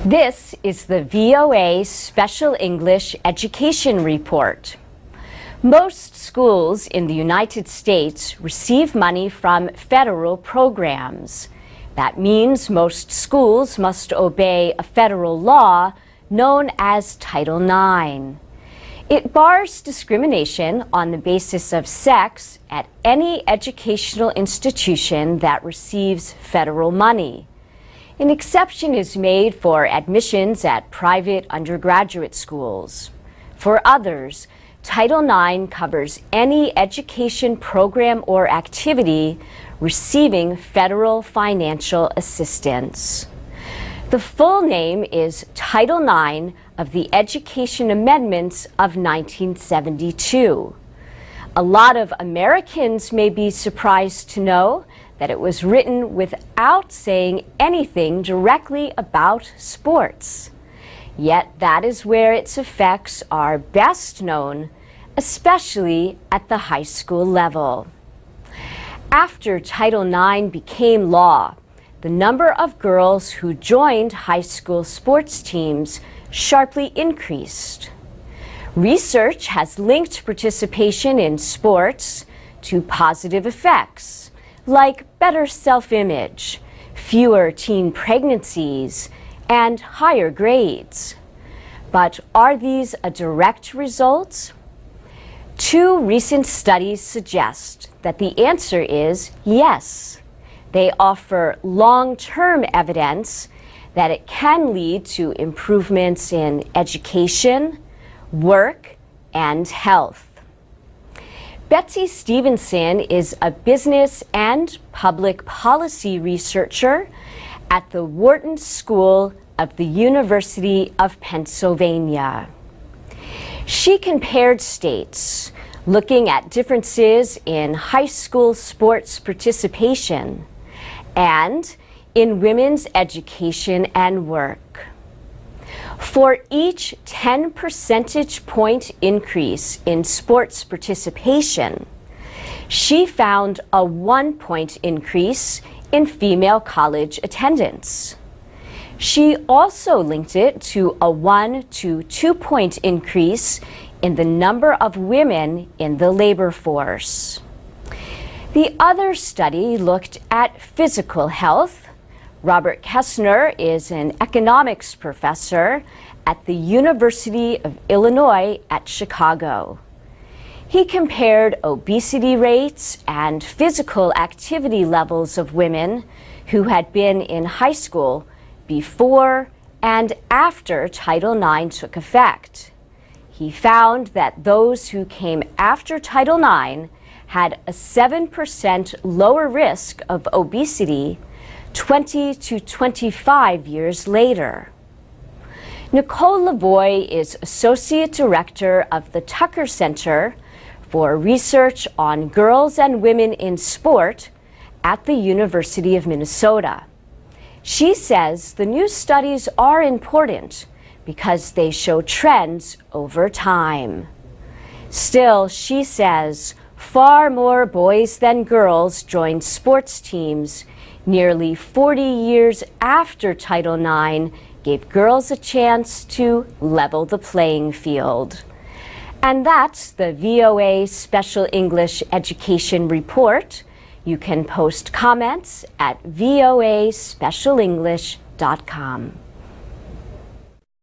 This is the VOA Special English Education Report. Most schools in the United States receive money from federal programs. That means most schools must obey a federal law known as Title IX. It bars discrimination on the basis of sex at any educational institution that receives federal money. An exception is made for admissions at private undergraduate schools. For others, Title IX covers any education program or activity receiving federal financial assistance. The full name is Title IX of the Education Amendments of 1972. A lot of Americans may be surprised to know that it was written without saying anything directly about sports. Yet that is where its effects are best known, especially at the high school level. After Title IX became law, the number of girls who joined high school sports teams sharply increased. Research has linked participation in sports to positive effects, like better self-image, fewer teen pregnancies, and higher grades. But are these a direct result? Two recent studies suggest that the answer is yes. They offer long-term evidence that it can lead to improvements in education, work, and health. Betsy Stevenson is a business and public policy researcher at the Wharton School of the University of Pennsylvania. She compared states, looking at differences in high school sports participation and in women's education and work. For each 10 percentage point increase in sports participation, she found a 1-point increase in female college attendance. She also linked it to a 1 to 2-point increase in the number of women in the labor force. The other study looked at physical health. Robert Kessner is an economics professor at the University of Illinois at Chicago. He compared obesity rates and physical activity levels of women who had been in high school before and after Title IX took effect. He found that those who came after Title IX had a 7% lower risk of obesity 20 to 25 years later. Nicole Lavoie is Associate Director of the Tucker Center for Research on Girls and Women in Sport at the University of Minnesota. She says the new studies are important because they show trends over time. Still, she says, far more boys than girls joined sports teams nearly 40 years after Title IX gave girls a chance to level the playing field. And that's the VOA Special English Education Report. You can post comments at voaspecialenglish.com.